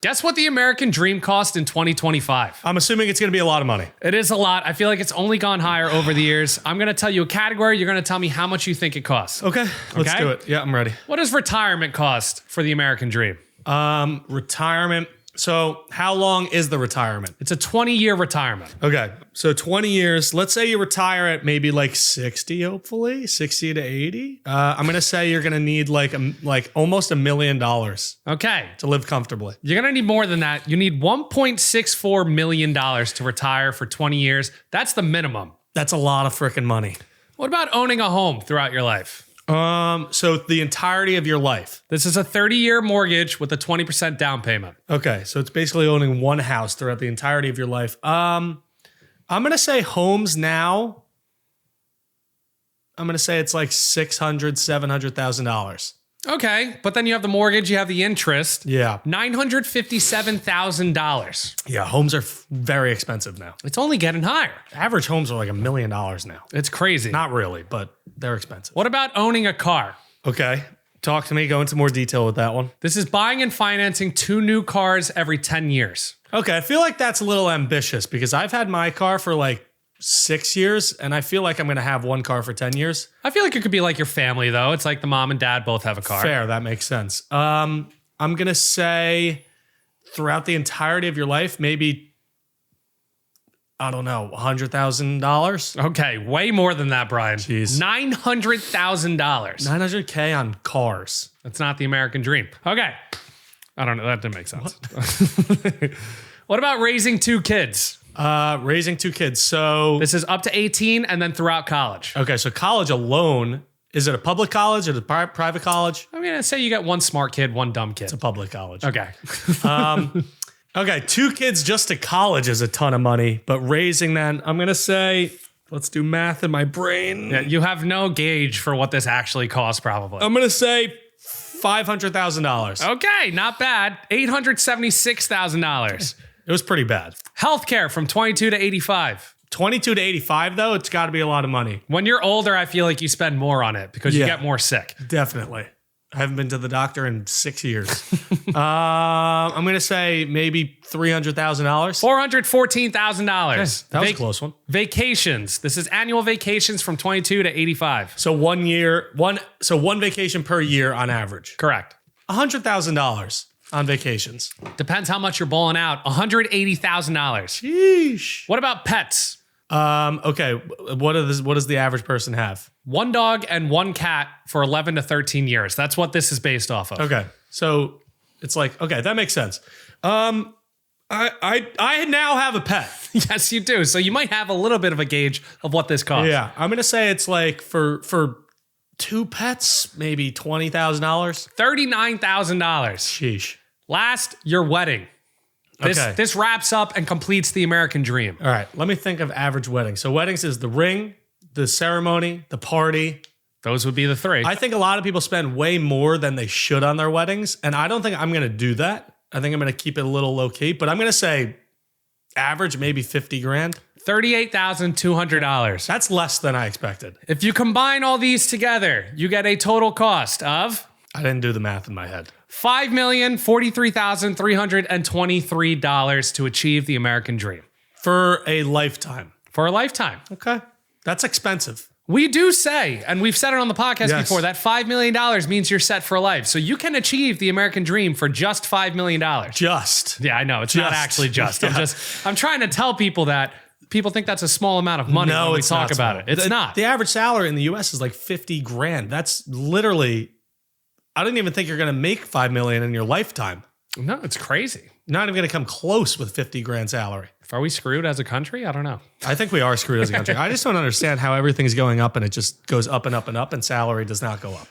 Guess what the American dream cost in 2025? I'm assuming it's going to be a lot of money. It is a lot. I feel like it's only gone higher over the years. I'm going to tell you a category. You're going to tell me how much you think it costs. Okay, let's do it. Yeah, I'm ready. What does retirement cost for the American dream? Retirement. So how long is the retirement? It's a 20-year retirement. Okay, so 20 years. Let's say you retire at maybe like 60, hopefully 60 to 80. I'm gonna say you're gonna need like almost $1 million. Okay, to live comfortably. You're gonna need more than that. You need $1.64 million to retire for 20 years. That's the minimum. That's a lot of freaking money. What about owning a home throughout your life? So the entirety of your life. This is a 30-year mortgage with a 20% down payment. Okay, so it's basically owning one house throughout the entirety of your life. I'm gonna say homes now. I'm gonna say it's like $600,000-$700,000. Okay, but then you have the mortgage, you have the interest. Yeah, $957,000. Yeah, homes are very expensive now. It's only getting higher. Average homes are like $1 million now. It's crazy. Not really, but they're expensive. What about owning a car? Okay, talk to me. Go into more detail with that one. This is buying and financing 2 new cars every 10 years. Okay, I feel like that's a little ambitious because I've had my car for like 6 years, and I feel like I'm going to have one car for 10 years. I feel like it could be like your family, though. It's like the mom and dad both have a car. Fair, that makes sense. I'm going to say throughout the entirety of your life, maybe, I don't know, $100,000? Okay, way more than that, Brian. Jeez. $900,000. $900K on cars. That's not the American dream. Okay. I don't know. That didn't make sense. What about raising 2 kids? Raising 2 kids. So this is up to 18 and then throughout college. Okay, so college alone, is it a public college or a private college? I'm going to say you get 1 smart kid, 1 dumb kid. It's a public college. Okay. Okay, 2 kids just to college is a ton of money, but raising them, I'm going to say, let's do math in my brain. Yeah, you have no gauge for what this actually costs, probably. I'm going to say $500,000. Okay, not bad. $876,000. It was pretty bad. Healthcare from 22 to 85. 22 to 85, though, it's got to be a lot of money. When you're older, I feel like you spend more on it because you get more sick. Definitely. I haven't been to the doctor in 6 years. I'm going to say maybe $300,000. $414,000. Okay, that was a close one. Vacations. This is annual vacations from 22 to 85. So one vacation per year on average. Correct. $100,000 on vacations. Depends how much you're bowling out. $180,000. Sheesh. What about pets? Okay. What does the average person have? 1 dog and 1 cat for 11 to 13 years. That's what this is based off of. Okay. So it's like, okay, that makes sense. I now have a pet. Yes, you do. So you might have a little bit of a gauge of what this costs. Yeah. I'm going to say it's like for 2 pets, maybe $20,000. $39,000. Sheesh. Last, your wedding. This wraps up and completes the American dream. All right. Let me think of average weddings. So weddings is the ring, the ceremony, the party. Those would be the 3. I think a lot of people spend way more than they should on their weddings. And I don't think I'm going to do that. I think I'm going to keep it a little low key, but I'm going to say average, maybe 50 grand. $38,200. That's less than I expected. If you combine all these together, you get a total cost of... I didn't do the math in my head. $5,043,323 to achieve the American dream. For a lifetime. For a lifetime. Okay. That's expensive. We do say, and we've said it on the podcast before, that $5 million means you're set for life. So you can achieve the American dream for just $5 million. Just. Yeah, I know. It's not actually just. Yeah. I'm trying to tell people that. People think that's a small amount of money when we talk about it. It's not. The average salary in the US is like 50 grand. That's literally, I don't even think you're going to make 5 million in your lifetime. No, it's crazy. You're not even going to come close with 50 grand salary. Are we screwed as a country? I don't know. I think we are screwed as a country. I just don't understand how everything's going up and it just goes up and up and up and salary does not go up.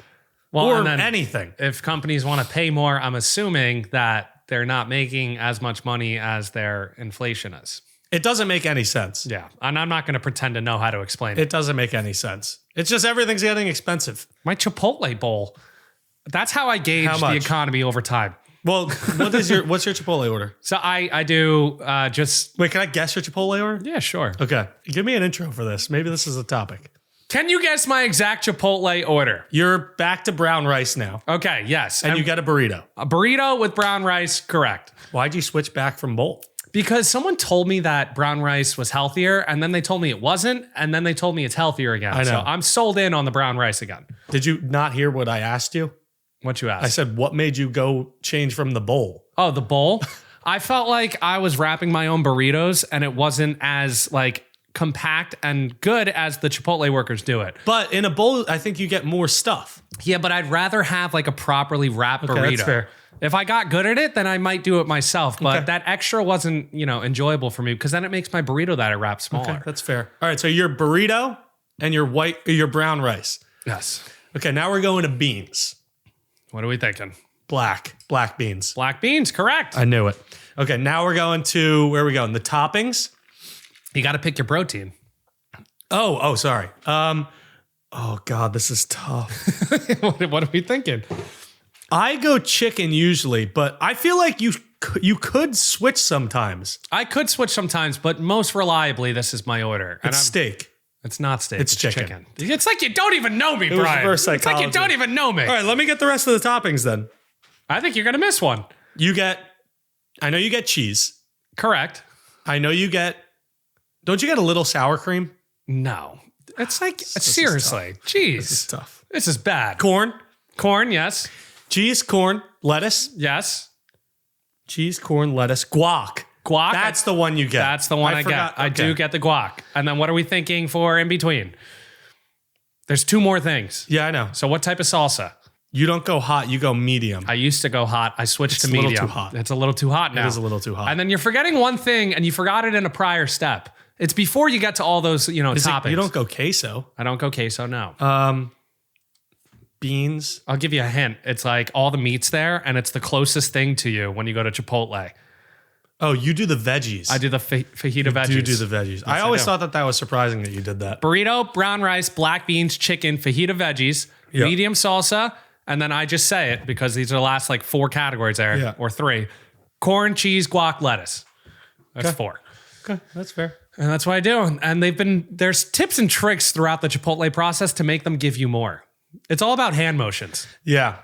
Well, or and then anything. If companies want to pay more, I'm assuming that they're not making as much money as their inflation is. It doesn't make any sense. Yeah. And I'm not going to pretend to know how to explain it. It doesn't make any sense. It's just everything's getting expensive. My Chipotle bowl. That's how I gauge the economy over time. Well, what's your Chipotle order? So I do just... Wait, can I guess your Chipotle order? Yeah, sure. Okay. Give me an intro for this. Maybe this is a topic. Can you guess my exact Chipotle order? You're back to brown rice now. Okay, yes. And you got a burrito. A burrito with brown rice, correct. Why'd you switch back from bowl? Because someone told me that brown rice was healthier, and then they told me it wasn't, and then they told me it's healthier again. I know. So I'm sold in on the brown rice again. Did you not hear what I asked you? What you asked? I said, what made you go change from the bowl? Oh, the bowl? I felt like I was wrapping my own burritos, and it wasn't as like compact and good as the Chipotle workers do it. But in a bowl, I think you get more stuff. Yeah, but I'd rather have like a properly wrapped burrito. That's fair. If I got good at it, then I might do it myself. But Okay. that extra wasn't, enjoyable for me because then it makes my burrito that I wrap smaller. Okay, that's fair. All right, so your burrito and your brown rice. Yes. Okay, now we're going to beans. What are we thinking? Black beans. Black beans, correct. I knew it. Okay, now we're going to, where are we going? The toppings? You got to pick your protein. Oh, sorry. Oh God, this is tough. What are we thinking? I go chicken usually, but I feel like you could switch sometimes. I could switch sometimes, but most reliably, this is my order. It's steak. It's not steak. It's chicken. It's like you don't even know me, was Brian. reverse It's like you psychology. don't even know me. All right, let me get the rest of the toppings then. I think you're going to miss one. I know you get cheese. Correct. I know you get, don't you get a little sour cream? No. It's like, is seriously. Jeez. This is tough. This is bad. Corn, Yes. cheese, corn, lettuce. Yes. Cheese, corn, lettuce, guac. Guac. That's the one you get. That's the one I forgot. get. I do get the guac. And then what are we thinking for in between? There's two more things. Yeah, I know. So what type of salsa? You don't go hot, you go medium. I used to go hot. I switched to a little medium. too hot. It's a little too hot now. It is a little too hot. And then you're forgetting one thing, and you forgot it in a prior step. It's before you get to all those, toppings. You don't go queso. I don't go queso, no. Beans. I'll give you a hint. It's like all the meat's there, and it's the closest thing to you when you go to Chipotle. Oh, you do the veggies. I do the fajita veggies. You do the veggies. I always thought that was surprising that you did that. Burrito, brown rice, black beans, chicken, fajita veggies, Yep. medium salsa, and then I just say it because these are the last like 4 categories there, Yeah. or 3. Corn, cheese, guac, lettuce. That's 4. Okay, that's fair. And that's what I do. And there's tips and tricks throughout the Chipotle process to make them give you more. It's all about hand motions. Yeah.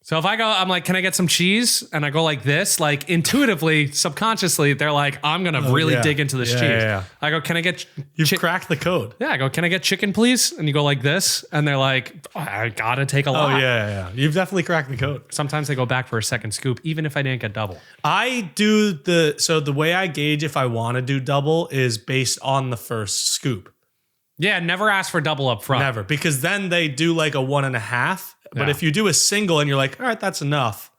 So if I go, I'm like, can I get some cheese? And I go like this, like intuitively, subconsciously, they're like, I'm going to really yeah. dig into this Yeah, cheese. yeah. I go, can I get You've cracked the code. Yeah, I go, can I get chicken, please? And you go like this. And they're like, oh, I got to take a Oh, lot. yeah. You've definitely cracked the code. Sometimes they go back for a second scoop, even if I didn't get double. I do the way I gauge if I want to do double is based on the first scoop. Yeah, never ask for double up front. Never, because then they do like a 1.5. But Yeah. if you do a single and you're like, all right, that's enough,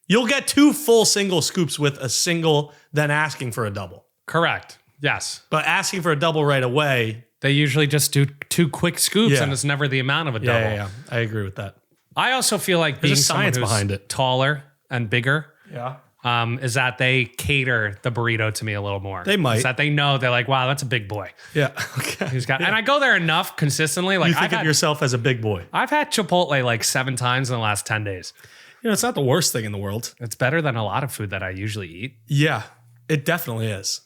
you'll get 2 full single scoops with a single, then asking for a double. Correct. Yes. But asking for a double right away. They usually just do 2 quick scoops, Yeah. and it's never the amount of a double. Yeah. I agree with that. I also feel like being There's a science someone who's behind it. taller and bigger Yeah. is that they cater the burrito to me a little more. They might. Is that they know they're like, wow, that's a big boy. Yeah. Okay. He's got, and I go there enough consistently. Like You think of yourself as a big boy. I've had Chipotle like 7 times in the last 10 days. It's not the worst thing in the world. It's better than a lot of food that I usually eat. Yeah, it definitely is.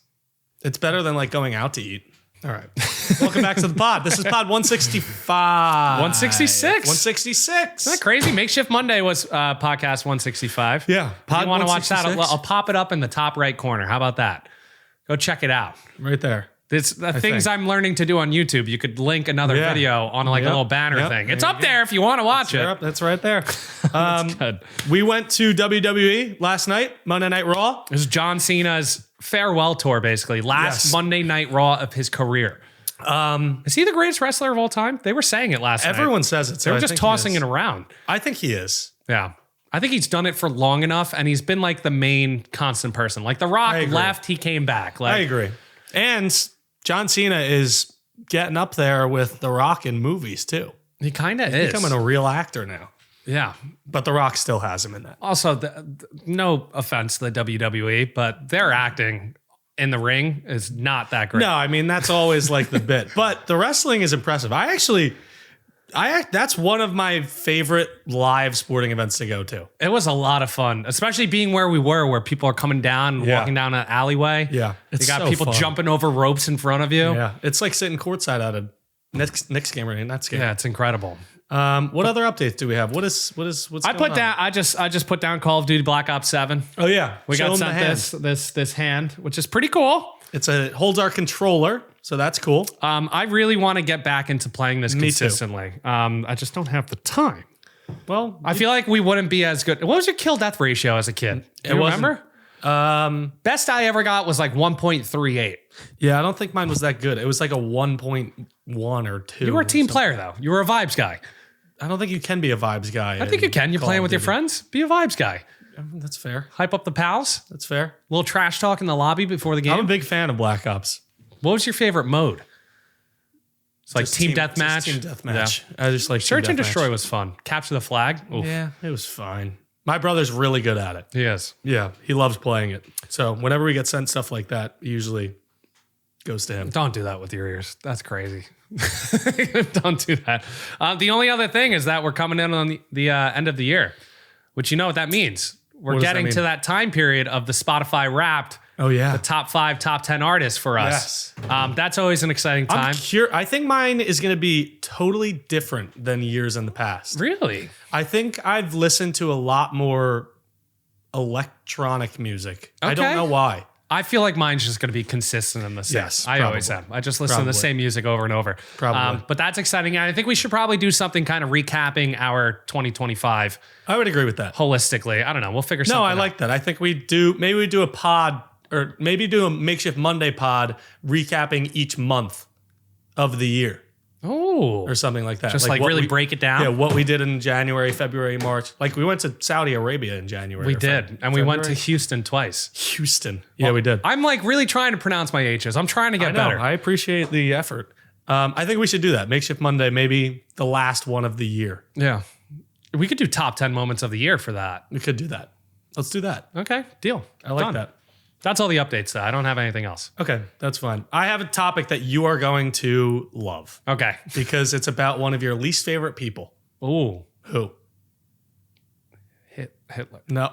It's better than like going out to eat. All right. Welcome back to the pod. This is pod 165. 166. 166. Isn't that crazy? Makeshift Monday was podcast 165. Yeah. If you want to watch that, 166. I'll pop it up in the top right corner. How about that? Go check it out. Right there. It's the things think. I'm learning to do on YouTube. You could link another Yeah. video on like a Yep. little banner Yep. thing. It's There up you go. there if you want to watch it. Yep, that's right there. Good. We went to WWE last night, Monday Night Raw. It was John Cena's farewell tour, basically. Last Yes. Monday Night Raw of his career. Is he the greatest wrestler of all time? They were saying it last night. Everyone says it. So They were I just think tossing he it is. around. I think he is. Yeah. I think he's done it for long enough, and he's been like the main constant person. Like The Rock agree. left, he came back. Like, I agree. And John Cena is getting up there with The Rock in movies too. He kind of is. Becoming a real actor now. Yeah. But The Rock still has him in that. Also, no offense to the WWE, but their acting in the ring is not that great. No, I mean, that's always like the bit. But the wrestling is impressive. That's one of my favorite live sporting events to go to. It was a lot of fun, especially being where we were, where people are coming down and Yeah. walking down an alleyway. Yeah. You It's got so people fun. jumping over ropes in front of you. Yeah. It's like sitting courtside at a Next game rating, not scary. Yeah, it's incredible. What other updates do we have? What's I going put on? down. I just put down Call of Duty Black Ops 7. Oh yeah, We Show got 'em the sent hand. this hand, which is pretty cool. It holds our controller, so that's cool. I really want to get back into playing this Me too. consistently. I just don't have the time. Well, I feel like we wouldn't be as good. What was your kill death ratio as a kid? Do you wasn't- remember? Best I ever got was like 1.38. yeah, I don't think mine was that good. It was like a 1.1 or 2. You were a team player though. You were a vibes guy. I don't think you can be a vibes guy. I think you can. You're playing with your friends. Be a vibes guy. That's fair. Hype up the pals. That's fair. Little trash talk in the lobby before the game. I'm a big fan of Black Ops. What was your favorite mode? It's like Just team deathmatch. Team deathmatch. I just like Search team and deathmatch. destroy was fun. Capture the flag. Oof. Yeah, it was fine. My brother's really good at it. He is. Yeah, he loves playing it. So whenever we get sent stuff like that, it usually goes to him. Don't do that with your ears. That's crazy. Don't do that. The only other thing is that we're coming in on the end of the year, which you know what that means. We're What does that getting mean? to that time period of the Spotify Wrapped, Oh yeah. the top 5, top 10 artists for us. Yes. That's always an exciting time. I think mine is going to be totally different than years in the past. Really? I think I've listened to a lot more electronic music. I Okay. don't know why. I feel like mine's just going to be consistent in the same. Yes, I always probably. am. I just listen to Probably. the same music over and over. Probably. But that's exciting. And I think we should probably do something kind of recapping our 2025 I would agree with that. holistically. I don't know. We'll figure something No, I out. like that. I think we do a pod or maybe do a Makeshift Monday pod recapping each month of the year Oh, or something like that. just like what really we- break it down. Yeah, what we did in January, February, March. Like we went to Saudi Arabia in January. We or did. And we went to February? Houston twice. Houston. Yeah, we did. I'm like really trying to pronounce my H's. I'm trying to get I know. better. I appreciate the effort. I think we should do that. Makeshift Monday, maybe the last one of the year. Yeah. We could do top 10 moments of the year for that. We could do that. Let's do that. Okay, deal. I like Done. that. That's all the updates, though. I don't have anything else. Okay, that's fine. I have a topic that you are going to love Okay. because it's about one of your least favorite people. Ooh. Who? Hitler. No.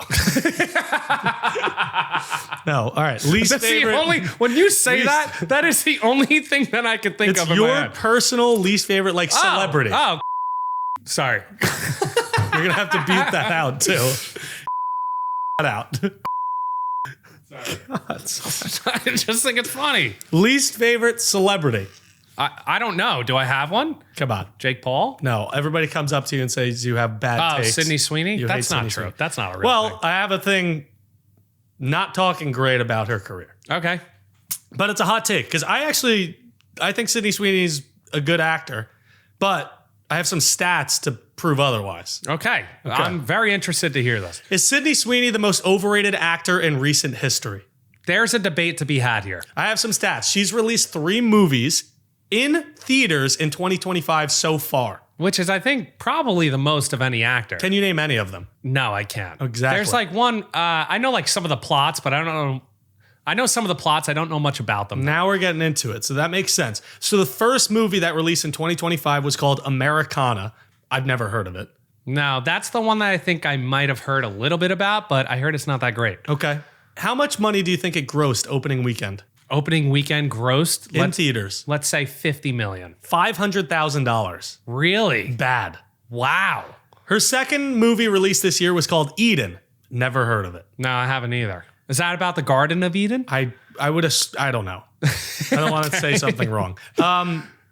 No. All right. Least That's favorite. the only, when you say Least- that, that is the only thing that I could think It's of in my your head. personal least favorite, like celebrity. Oh. Sorry. You're gonna have to beat that out too. That out. I just think it's funny. Least favorite celebrity. I don't know. Do I have one? Come on. Jake Paul? No. Everybody comes up to you and says you have bad Oh, takes. Sydney Sweeney? You That's hate not Sydney true. Sweeney. That's not a real Well, I have a thing. Not talking great about her career, thing. Okay. but it's a hot take because I think Sydney Sweeney's a good actor, but I have some stats to prove otherwise. Okay. I'm very interested to hear this. Is Sydney Sweeney the most overrated actor in recent history? There's a debate to be had here. I have some stats. She's released 3 movies in theaters in 2025 so far. Which is, I think, probably the most of any actor. Can you name any of them? No, I can't. Exactly. There's like one, I know like some of the plots, but I don't know. I know some of the plots. I don't know much about them. Now we're getting into it, so that makes sense. So the first movie that released in 2025 was called Americana. I've never heard of it. No, that's the one that I think I might have heard a little bit about, but I heard it's not that great. Okay. How much money do you think it grossed opening weekend? Opening weekend grossed, In theaters. let's say 50 million. $500,000. Really? Bad. Wow. Her second movie released this year was called Eden. Never heard of it. No, I haven't either. Is that about the Garden of Eden? I don't know. I don't want to say something wrong.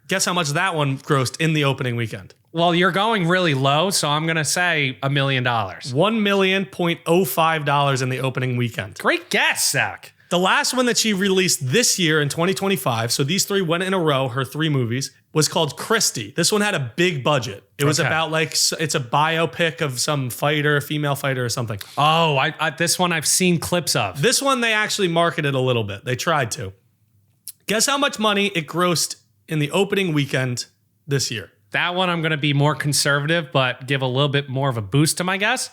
Guess how much that one grossed in the opening weekend? Well, you're going really low, so I'm going to say $1 million. $1,000,005 in the opening weekend. Great guess, Zach. The last one that she released this year in 2025, so these 3 went in a row, her 3 movies, was called Christie. This one had a big budget. It was Okay. about it's a biopic of some fighter, female fighter or something. Oh, this one I've seen clips of. This one they actually marketed a little bit. They tried to. Guess how much money it grossed in the opening weekend this year? That one I'm going to be more conservative, but give a little bit more of a boost to my guess.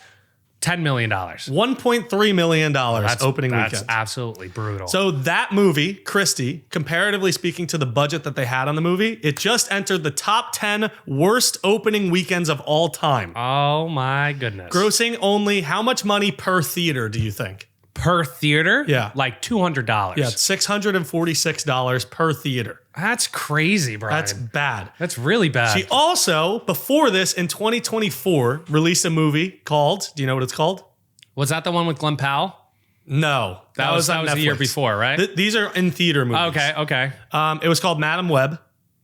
$10 million. $1.3 million opening That's weekend. absolutely brutal. So that movie, Christie, comparatively speaking to the budget that they had on the movie, it just entered the top 10 worst opening weekends of all time. oh my goodness. Grossing only how much money per theater do you think? per theater. Yeah. Like $200. Yeah, $646 per theater. That's crazy, Brian. That's bad. That's really bad. She also, before this, in 2024, released a movie called, do you know what it's called? Was that the one with Glenn Powell? No. That was on the year Netflix. before, right? These are in theater movies. Okay. It was called Madam Web.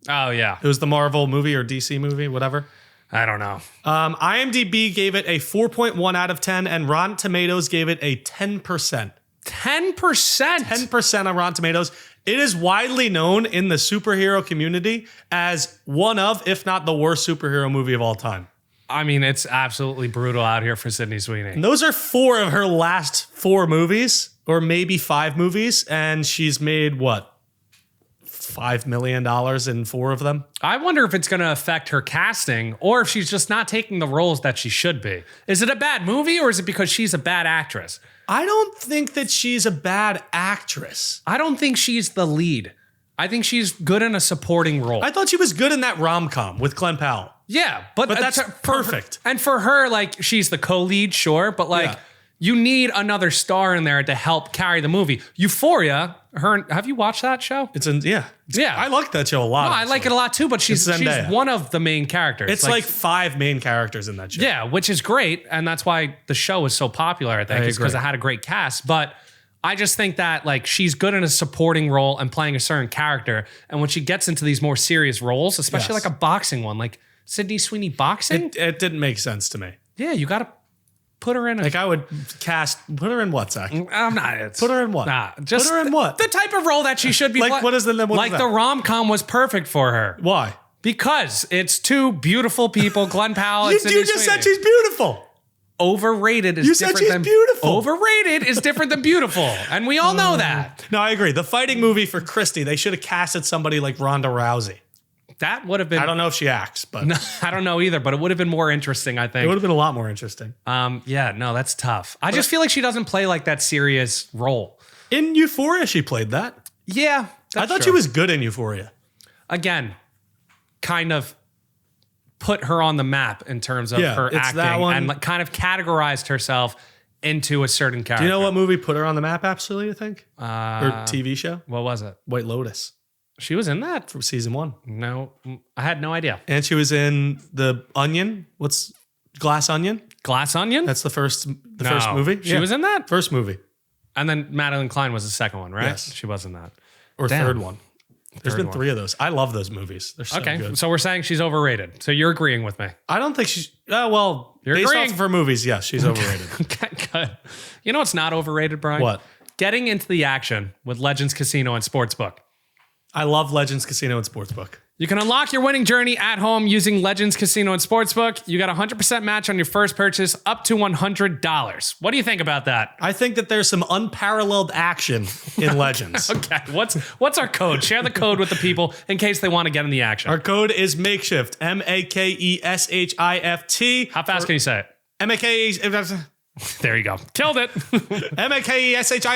Oh, yeah. It was the Marvel movie or DC movie, whatever. I don't know. IMDb gave it a 4.1 out of 10, and Rotten Tomatoes gave it a 10%. 10%? 10% on Rotten Tomatoes. It is widely known in the superhero community as one of, if not the worst superhero movie of all time. I mean, it's absolutely brutal out here for Sydney Sweeney. And those are 4 of her last 4 movies, or maybe 5 movies, and she's made what? $5 million in 4 of them. I wonder if it's going to affect her casting or if she's just not taking the roles that she should be. Is it a bad movie or is it because she's a bad actress? I don't think that she's a bad actress. I don't think she's the lead. I think she's good in a supporting role. I thought she was good in that rom-com with Glenn Powell. Yeah, but that's perfect. And for her, like, she's the co-lead, sure, but like, Yeah. you need another star in there to help carry the movie. Euphoria, have you watched that show? Yeah. I like that show a lot. No, I like it a lot too, but she's Zendaya. one of the main characters. It's like 5 main characters in that show. yeah, which is great, and that's why the show is so popular. I think is because it had a great cast. But I just think that like she's good in a supporting role and playing a certain character, and when she gets into these more serious roles, especially Yes. like a boxing one, like Sydney Sweeney boxing, It didn't make sense to me. yeah, you got to put her in. Like I would put her in what, Zach? I'm not. Put her in what? Nah, just put her in what? The type of role that she should be. Like, what is the rom-com was perfect for her Why? because it's 2 beautiful people, Glenn Powell. You and Sydney just Sweeney. said she's beautiful. Overrated is You said different she's than beautiful. Overrated is different than beautiful, and we all know that. No, I agree. The fighting movie for Christy, they should have casted somebody like Ronda Rousey. That would have been. I don't know if she acts, but I don't know either, but it would have been more interesting. I it would think. have been a lot more interesting. Yeah, no, that's tough. I just feel like she doesn't play like that serious role. In Euphoria, she played that. Yeah, I thought she was good in Euphoria. again kind of put her on the map in terms of her it's that acting one. and like kind of categorized herself into a certain character. Do you know what movie put her on the map, absolutely, you think? Or TV show? What was it? White Lotus She was in that? from season 1. No, I had no idea. And she was in The Onion. What's Glass Onion? Glass Onion? That's the first No. movie. She was in that? First movie. And then Madeline Klein was the second one, right? Yes. She was in that. Or Damn. third one. There's Third been one. 3 of those. I love those movies. They're so Okay, good. so we're saying she's overrated. So you're agreeing with me. I don't think she's... well, You're based agreeing. off of her movies, yes, she's overrated. Okay, good. You know what's not overrated, Brian? What? Getting into the action with Legends Casino and Sportsbook. I love Legends Casino and Sportsbook. You can unlock your winning journey at home using Legends Casino and Sportsbook. You got a 100% match on your first purchase up to $100. What do you think about that? I think that there's some unparalleled action in Legends. Okay, what's our code? Share the code with the people in case they want to get in the action. Our code is Makeshift. Makeshift. How fast can you say it? Makeshift. There you go. Killed it. Makeshift.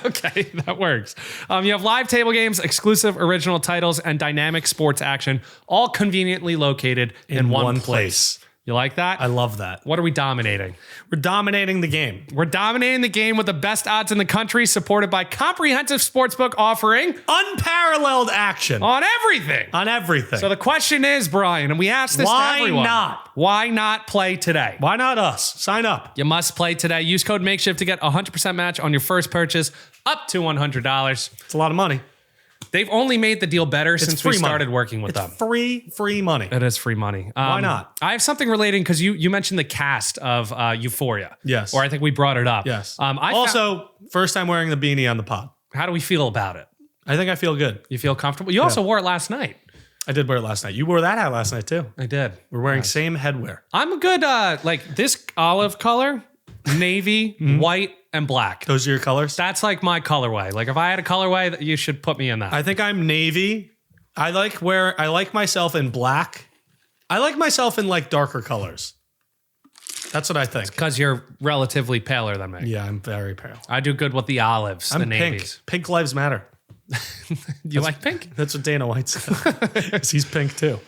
Okay, that works. You have live table games, exclusive original titles, and dynamic sports action, all conveniently located in one place. You like that? I love that. What are we dominating? We're dominating the game. We're dominating the game with the best odds in the country, supported by comprehensive sportsbook offering Unparalleled action on everything. on everything. So the question is, Brian, and we asked this Why to everyone. not? Why not play today? Why not us? Sign up. You must play today. Use code Makeshift to get a 100% match on your first purchase up to $100. It's a lot of money. They've only made the deal better since we free money. started working with It's them. free money. It is free money. Why not? I have something relating because you mentioned the cast of Euphoria. Yes. Or I think we brought it up. Yes. Also, First time wewearing the beanie on the pod. how do we feel about it? I think I feel good. You feel comfortable? You also wore it last night. I did wear it last night. You wore that hat last night too. I did. We're wearing same headwear. I'm a good, like this olive color, navy, white, and black. Those are your colors? That's like my colorway. Like if I had a colorway, you should put me in that. I think I'm navy. I like myself in black. I like myself in like darker colors. That's what I think. Because you're relatively paler than me. Yeah, I'm very pale. I do good with the olives, the I'm pink. navies. Pink lives matter. You like pink? That's what Dana White said. 'Cause he's pink too.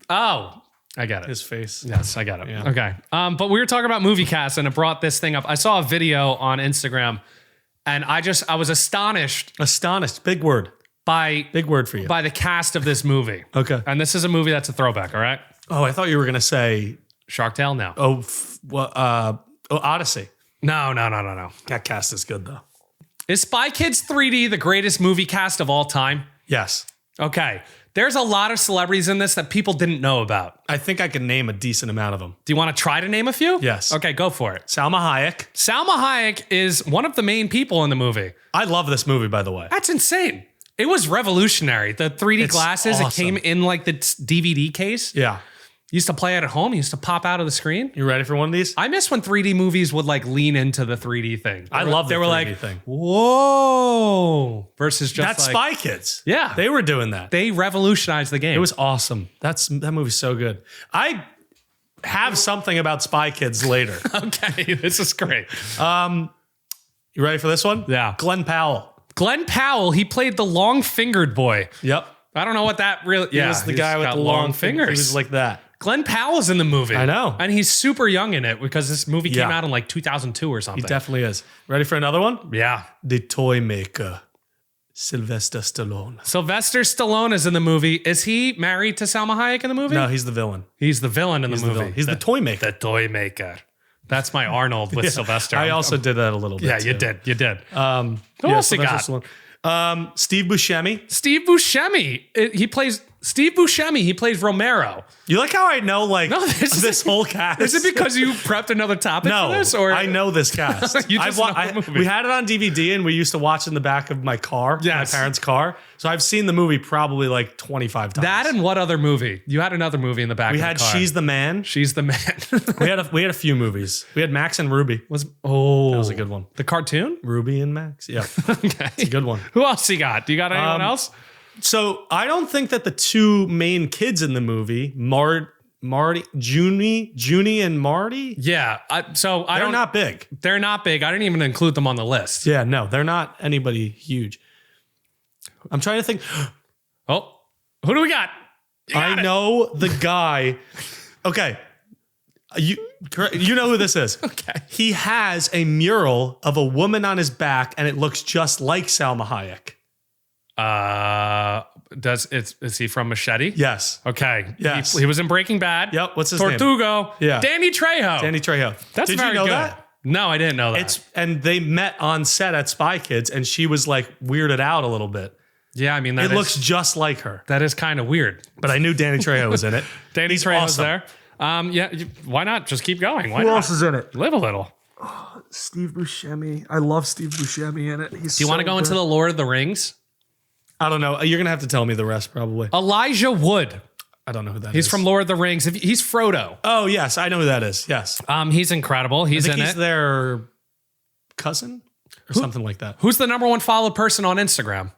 Oh, I get it. His face. Yes, I got it. Yeah. Okay. But we were talking about movie casts and it brought this thing up. I saw a video on Instagram And I was astonished Astonished. Big word. Big word for you. By the cast of this movie. Okay. And this is a movie that's a throwback, all right? Oh, I thought you were going to say... Shark Tale? No. Odyssey. No. That cast is good, though. Is Spy Kids 3D the greatest movie cast of all time? Yes. Okay. There's a lot of celebrities in this that people didn't know about. I think I can name a decent amount of them. Do you want to try to name a few? Yes. Okay, go for it. Salma Hayek. Salma Hayek is one of the main people in the movie. I love this movie, by the way. That's insane. It was revolutionary. The 3D glasses, awesome. It came in like the DVD case. Yeah. Used to play it at home. Used to pop out of the screen. You ready for one of these? I miss when 3D movies would like lean into the 3D thing. I love the 3D like, thing. Whoa. Versus just That's like, Spy Kids. Yeah. They were doing that. They revolutionized the game. It was awesome. That movie's so good. I have something about Spy Kids later. Okay, this is great. You ready for this one? Yeah. Glenn Powell. Glenn Powell, he played the long-fingered boy. Yep. I don't know what that really... He was the guy with the long fingers. He was like that. Glenn Powell's in the movie. I know. And he's super young in it because this movie came out in like 2002 or something. He definitely is. Ready for another one? Yeah. The Toy Maker. Sylvester Stallone. Sylvester Stallone is in the movie. Is he married to Salma Hayek in the movie? No, he's the villain. He's the villain in the movie. He's the Toy Maker. The Toy Maker. That's my Arnold with Sylvester. I also did that a little bit. Yeah, too. You did. Who else you got? Steve Buscemi. Steve Buscemi. He plays Steve Buscemi. He plays Romero. You like how I know this whole cast? Is it because you prepped another topic for this? Or I know this cast. You just know the movie. We had it on DVD and we used to watch in the back of my car, my parents' car. So I've seen the movie probably like 25 times. That and what other movie? You had another movie in the back of the car. We had She's the Man. She's the Man. we had a few movies. We had Max and Ruby. That was a good one. The cartoon? Ruby and Max. Yeah. Okay. It's a good one. Who else you got? Do you got anyone else? So I don't think that the two main kids in the movie, Junie and Marty. Yeah. They're not big. They're not big. I didn't even include them on the list. Yeah, no, they're not anybody huge. I'm trying to think. Oh, who do we got? I know the guy. Okay. You know who this is. Okay. He has a mural of a woman on his back and it looks just like Salma Hayek. Is he from Machete? Yes. Okay. Yes. He was in Breaking Bad. Yep. What's his name? Tortugo. Yeah. Danny Trejo. That's Did very you know good. that? No, I didn't know that. And they met on set at Spy Kids and she was like weirded out a little bit. Yeah, I mean, it looks just like her. That is kind of weird. But I knew Danny Trejo was in it. Danny Trejo's there. Yeah, why not? Just keep going. Why Who not? else is in it? Live a little. Steve Buscemi. I love Steve Buscemi in it. Do you want to go into the Lord of the Rings? I don't know. You're going to have to tell me the rest probably. Elijah Wood. I don't know who that is. He's from Lord of the Rings. He's Frodo. Oh, yes. I know who that is. Yes. He's incredible. He's he's their cousin or something like that. Who's the #1 followed person on Instagram?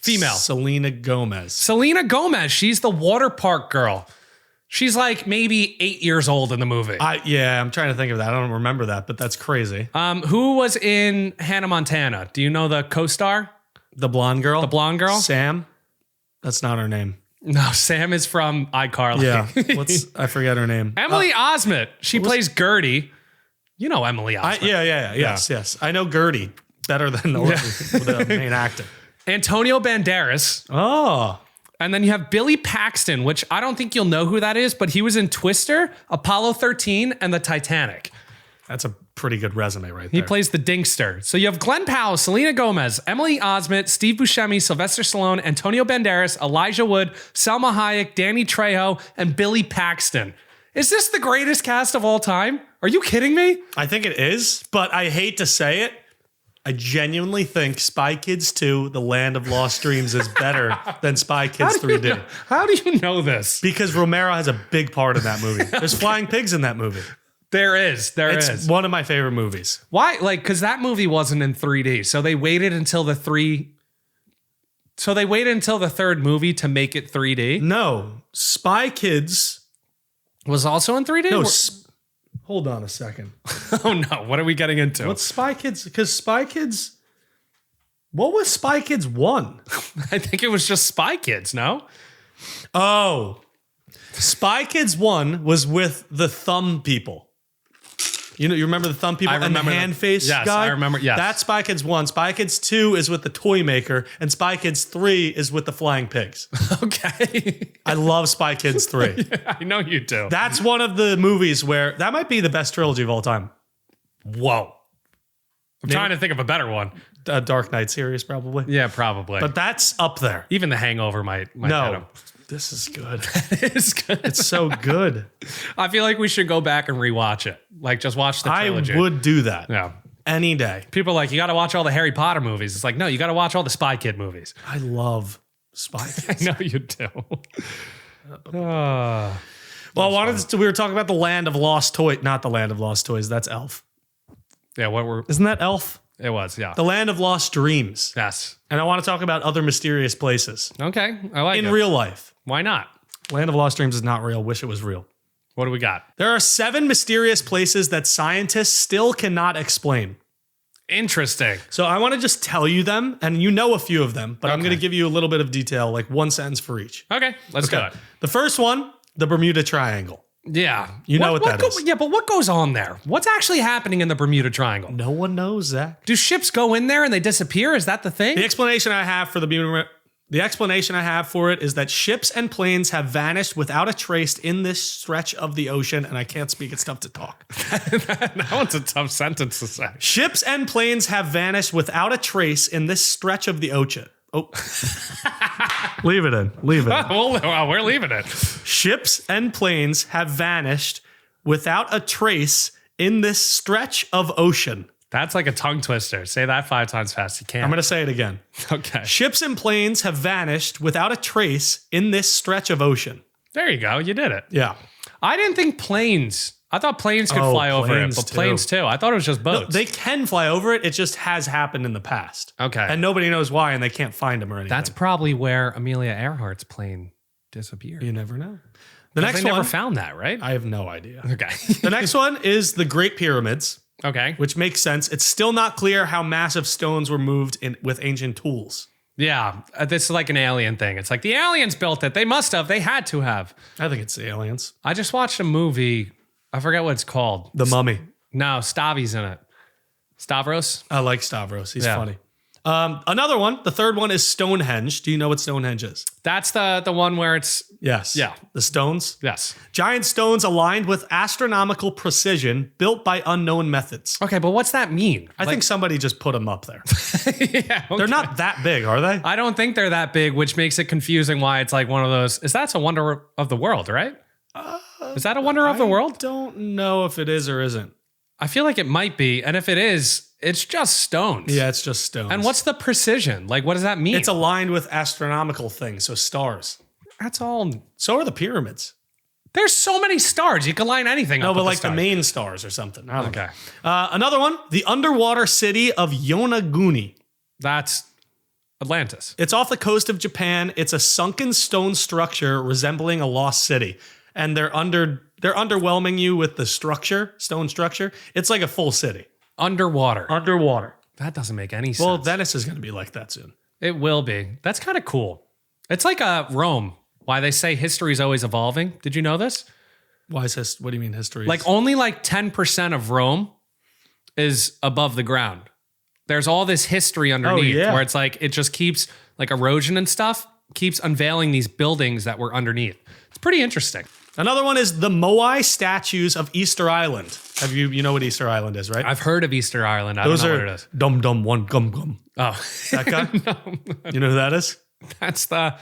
Female. Selena Gomez. Selena Gomez. She's the water park girl. She's like maybe 8 years old in the movie. I'm trying to think of that. I don't remember that, but that's crazy. Who was in Hannah Montana? Do you know the co-star? The blonde girl? The blonde girl? Sam? That's not her name. No, Sam is from iCarly. Yeah. I forget her name. Emily Osment. She plays Gertie. You know Emily Osment. Yes. I know Gertie better than the main actor. Antonio Banderas. Oh. And then you have Billy Paxton, which I don't think you'll know who that is, but he was in Twister, Apollo 13, and the Titanic. That's a pretty good resume right there. He plays the Dinkster. So you have Glenn Powell, Selena Gomez, Emily Osment, Steve Buscemi, Sylvester Stallone, Antonio Banderas, Elijah Wood, Salma Hayek, Danny Trejo, and Billy Paxton. Is this the greatest cast of all time? Are you kidding me? I think it is, but I hate to say it. I genuinely think Spy Kids 2, The Land of Lost Dreams is better than Spy Kids 3D. How do you know this? Because Romero has a big part in that movie. There's flying pigs in that movie. There is. It's one of my favorite movies. Why? Like, because that movie wasn't in 3D. So they waited until the third movie to make it 3D? No. Spy Kids was also in 3D? No. Hold on a second. Oh no, what are we getting into? What's Spy Kids? Because Spy Kids... What was Spy Kids 1? I think it was just Spy Kids, no? Oh. Spy Kids 1 was with the thumb people. You remember the thumb people and the hand face yes, guy? I remember. Yes. That's Spy Kids 1. Spy Kids 2 is with the toy maker, and Spy Kids 3 is with the flying pigs. Okay. I love Spy Kids 3. Yeah, I know you do. That's one of the movies where that might be the best trilogy of all time. Whoa. I'm trying to think of a better one. Dark Knight series, probably. Yeah, probably. But that's up there. Even The Hangover might get him. This is good. It's good. It's so good. I feel like we should go back and rewatch it. Like, just watch the trilogy. I would do that. Yeah. Any day. People are like, you got to watch all the Harry Potter movies. It's like, no, you got to watch all the Spy Kid movies. I love Spy Kids. I know you do. We were talking about the Land of Lost Toys. Not the Land of Lost Toys. That's Elf. Yeah, Isn't that Elf? It was, yeah. The Land of Lost Dreams. Yes. And I want to talk about other mysterious places. Okay, I like it. In real life. Why not? Land of Lost Dreams is not real. Wish it was real. What do we got? There are 7 mysterious places that scientists still cannot explain. Interesting. So I want to just tell you them, and you know a few of them, but I'm going to give you a little bit of detail, like one sentence for each. Okay, let's do it. The first one, the Bermuda Triangle. Yeah. You know what that is. Yeah, but what goes on there? What's actually happening in the Bermuda Triangle? No one knows, Zach. Do ships go in there and they disappear? Is that the thing? The explanation I have for it is that ships and planes have vanished without a trace in this stretch of the ocean, and I can't speak, it's tough to talk. That one's a tough sentence to say. Ships and planes have vanished without a trace in this stretch of the ocean. Oh. Leave it in. Leave it in. Well, we're leaving it. Ships and planes have vanished without a trace in this stretch of ocean. That's like a tongue twister. Say that 5 times fast. You can't. I'm going to say it again. Okay. Ships and planes have vanished without a trace in this stretch of ocean. There you go. You did it. Yeah. I didn't think planes. I thought planes could fly over it, but planes too. I thought it was just boats. No, they can fly over it. It just has happened in the past. Okay. And nobody knows why, and they can't find them or anything. That's probably where Amelia Earhart's plane disappeared. You never know. The next they one. never found that, right? I have no idea. Okay. The next one is the Great Pyramids. Okay. Which makes sense. It's still not clear how massive stones were moved with ancient tools. Yeah. This is like an alien thing. It's like the aliens built it. They must have. They had to have. I think it's the aliens. I just watched a movie. I forget what it's called. The Mummy. No, Stavi's in it. Stavros? I like Stavros. He's funny. Another one. The third one is Stonehenge. Do you know what Stonehenge is? That's the one where it's... Yes. Yeah. The stones? Yes. Giant stones aligned with astronomical precision built by unknown methods. Okay, but what's that mean? I think somebody just put them up there. Yeah, okay. They're not that big, are they? I don't think they're that big, which makes it confusing why it's like one of those... That's a wonder of the world, right? Is that a wonder of the world? I don't know if it is or isn't. I feel like it might be. And if it is, it's just stones. Yeah, it's just stones. And what's the precision? Like, what does that mean? It's aligned with astronomical things, so stars. That's all. So are the pyramids. There's so many stars. You can line anything up. No, but with like the stars. main stars or something. I don't know. Okay. Another one, the underwater city of Yonaguni. That's Atlantis. It's off the coast of Japan. It's a sunken stone structure resembling a lost city. And they're underwhelming you with the structure, stone structure. It's like a full city. Underwater. Underwater. That doesn't make any sense. Well, Venice is going to be like that soon. It will be. That's kind of cool. It's like Rome. Why they say history is always evolving. Did you know this? Why is this? What do you mean history? Like only like 10% of Rome is above the ground. There's all this history underneath where it's like it just keeps like erosion and stuff keeps unveiling these buildings that were underneath. It's pretty interesting. Another one is the Moai statues of Easter Island. Have you know what Easter Island is, right? I've heard of Easter Island. I don't know what it is. Dum dum one gum gum. Oh, that guy. No. You know who that is? That's the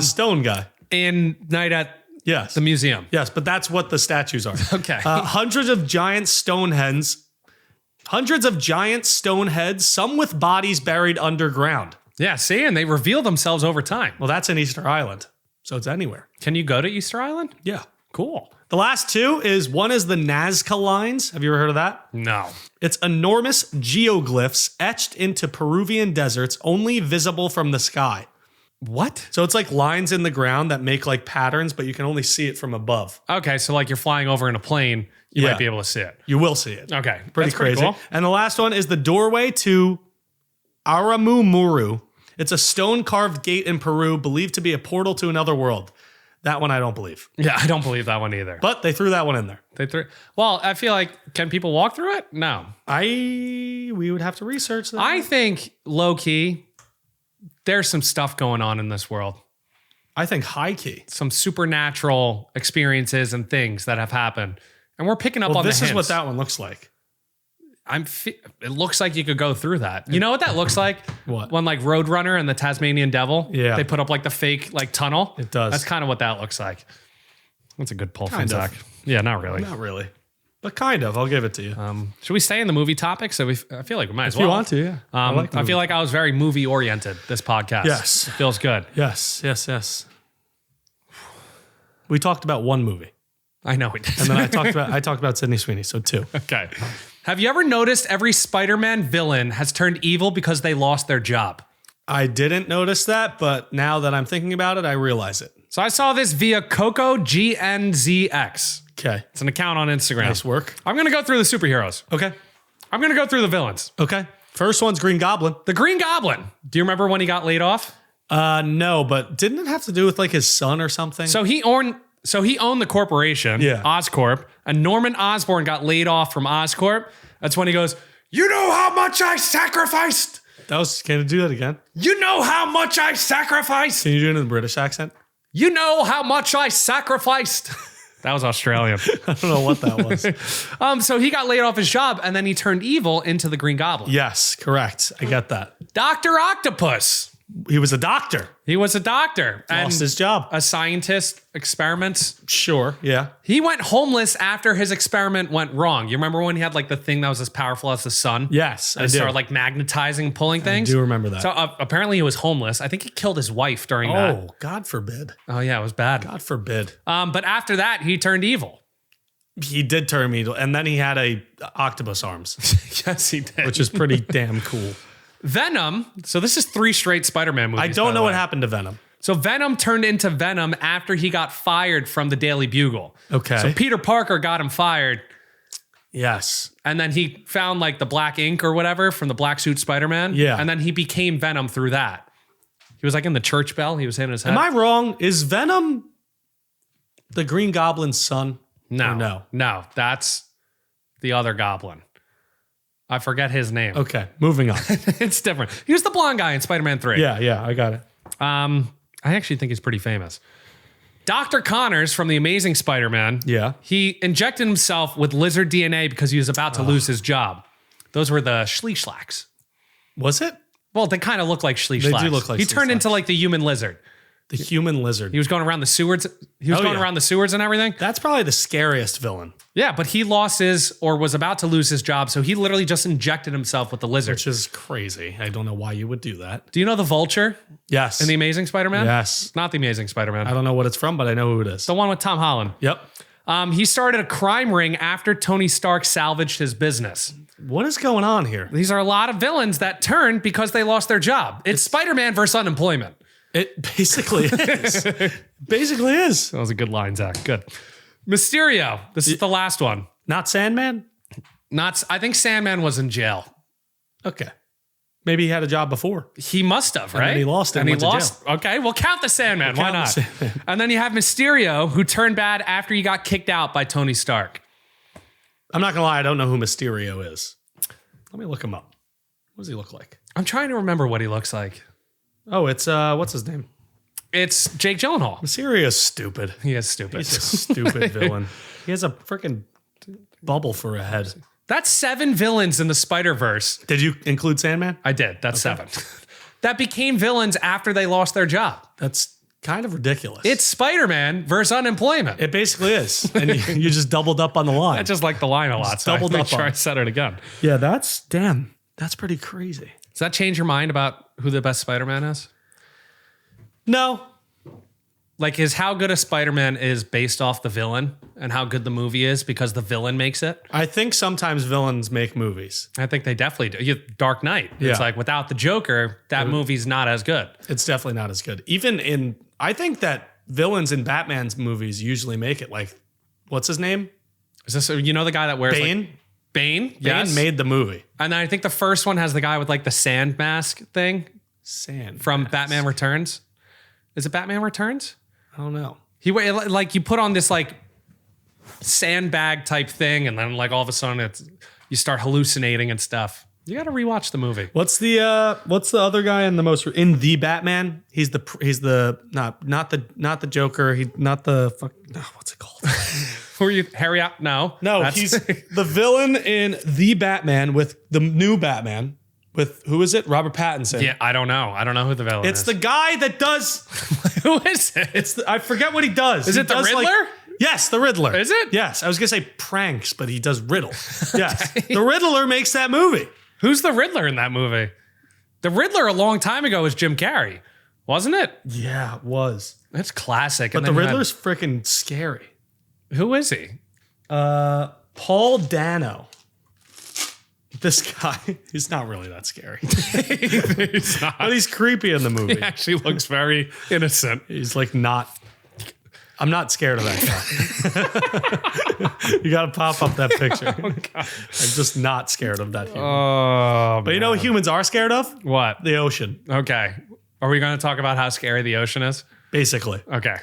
stone guy. In Night at the museum. Yes, but that's what the statues are. Okay. Hundreds of giant stone heads, some with bodies buried underground. Yeah, see, and they reveal themselves over time. Well, that's in Easter Island, so it's anywhere. Can you go to Easter Island? Yeah. Cool. The last two one is the Nazca lines. Have you ever heard of that? No. It's enormous geoglyphs etched into Peruvian deserts, only visible from the sky. What? So it's like lines in the ground that make like patterns, but you can only see it from above. Okay, so like you're flying over in a plane, you might be able to see it. You will see it. Okay. Pretty That's crazy. cool. And the last one is the doorway to Aramumuru. It's a stone-carved gate in Peru, believed to be a portal to another world. That one I don't believe. Yeah, I don't believe that one either. But they threw that one in there. Well, I feel like, can people walk through it? No. We would have to research that. I think low key, there's some stuff going on in this world. I think high key. Some supernatural experiences and things that have happened. And we're picking up on this the is hints. what that one looks like. It looks like you could go through that. You know what that looks like? What? When like Roadrunner and the Tasmanian Devil, Yeah. they put up like the fake like tunnel. It does. That's kind of what that looks like. That's a good pull from Kind of. Zach. Yeah, not really. Not really. But kind of. I'll give it to you. Should we stay in the movie topic? So I feel like we might as if well. you want to, yeah. I feel like I was very movie oriented this podcast. Yes. It feels good. Yes. We talked about one movie. I know we did. And then I talked about Sydney Sweeney, so 2. Okay. Have you ever noticed every Spider-Man villain has turned evil because they lost their job? I didn't notice that, but now that I'm thinking about it, I realize it. So I saw this via Coco GNZX. Okay. It's an account on Instagram. Nice work. I'm going to go through the superheroes. Okay. I'm going to go through the villains. Okay. First one's Green Goblin. The Green Goblin. Do you remember when he got laid off? No, but didn't it have to do with like his son or something? So he owned the corporation, Yeah. Oscorp, and Norman Osborn got laid off from Oscorp. That's when he goes, "You know how much I sacrificed? Can you do that again? You know how much I sacrificed? Can you do it in a British accent? You know how much I sacrificed." That was Australian. I don't know what that was. So he got laid off his job, and then he turned evil into the Green Goblin. Yes, correct. I get that. Dr. Octopus. He was a doctor. He was a doctor. Lost his job. A scientist, experiments. Sure, yeah. He went homeless after his experiment went wrong. You remember when he had like the thing that was as powerful as the sun? Yes, I And do. started like magnetizing, pulling things? I do remember that. So apparently he was homeless. I think he killed his wife during that. Oh, God forbid. Oh yeah, it was bad. God forbid. But after that, he turned evil. He did turn me, and then he had a octopus arms, Yes, he did. which is pretty damn cool. Venom. So this is 3 straight Spider-Man movies. I don't know what happened to Venom. So Venom turned into Venom after he got fired from the Daily Bugle. Okay. So Peter Parker got him fired, Yes. and then he found like the black ink or whatever from the black suit Spider-Man. Yeah. And then he became Venom through that. He was like in the church bell. He was hitting his head. Am I wrong? Is Venom the Green Goblin's son? No. Or no. No, that's the other goblin. I forget his name. Okay, moving on. It's different. He was the blonde guy in Spider-Man 3. yeah, I got it. I actually think he's pretty famous. Dr. Connors from The Amazing Spider-Man. Yeah. He injected himself with lizard DNA because he was about to lose his job. Those were the Schleeschlacks. Was it? Well, they kind of look like Schleeschlacks. They do look like He turned Schleeschlacks. into like the human lizard. The human lizard. He was going around the sewers. He was going yeah. around the sewers and everything. That's probably the scariest villain, Yeah, but he lost his or was about to lose his job. So he literally just injected himself with the lizard. which is crazy. I don't know why you would do that. Do you know the Vulture Yes. in The Amazing Spider-Man? Yes. Not The Amazing Spider-Man. I don't know what it's from, but I know who it is. The one with Tom Holland. Yep. He started a crime ring after Tony Stark salvaged his business. What is going on here? These are a lot of villains that turned because they lost their job. It's Spider-Man versus unemployment. It basically is. Basically is. That was a good line, Zach. Good. Mysterio. This is the last one. Not Sandman? I think Sandman was in jail. Okay. Maybe he had a job before. He must have, right? then he lost it and went to jail. Okay, well, count the Sandman. Why count not? the Sandman. And then you have Mysterio, who turned bad after he got kicked out by Tony Stark. I'm not going to lie. I don't know who Mysterio is. Let me look him up. What does he look like? I'm trying to remember what he looks like. Oh, it's, what's his name? It's Jake Gyllenhaal. Mysterio's stupid. He is stupid. He's a stupid villain. He has a freaking bubble for a head. That's 7 villains in the Spider-Verse. Did you include Sandman? I did. That's 7. That became villains after they lost their job. That's kind of ridiculous. It's Spider-Man versus unemployment. It basically is. And you just doubled up on the line. I just like the line a lot, so doubled I up make sure on I it. said it again. Yeah, that's pretty crazy. Does that change your mind about who the best Spider-Man is? No. Like, is how good a Spider-Man is based off the villain and how good the movie is because the villain makes it? I think sometimes villains make movies. I think they definitely do. Dark Knight. It's Yeah. like without the Joker, that movie's not as good. It's definitely not as good. I think that villains in Batman's movies usually make it. Like, what's his name? Is this, the guy that wears Bane? like Bane? Yes. Bane made the movie. And then I think the first one has the guy with like the sand mask thing from Batman Returns. Is it Batman Returns? I don't know. Like you put on this like sandbag type thing, and then like all of a sudden you start hallucinating and stuff. You got to rewatch the movie. What's the other guy in the Batman? He's not the Joker. What's it called? Who are you, Harry? No, he's the villain in the Batman with the new Batman. With who is it? Robert Pattinson. Yeah, I don't know who the villain is. It's the guy that does. Who is it? I forget what he does. Is it the Riddler? Yes, the Riddler. Is it? Yes, I was gonna say pranks, but he does riddle. Yes, the Riddler makes that movie. Who's the Riddler in that movie? The Riddler a long time ago was Jim Carrey, wasn't it? Yeah, it was. It's classic. But the Riddler's freaking scary. Who is he? Paul Dano. This guy, he's not really that scary. He's not. But he's creepy in the movie. He actually looks very innocent. He's like I'm not scared of that guy. You got to pop up that picture. Oh, God. I'm just not scared of that human. Oh, but you know what humans are scared of? What? The ocean. Okay. Are we going to talk about how scary the ocean is? Basically. Okay.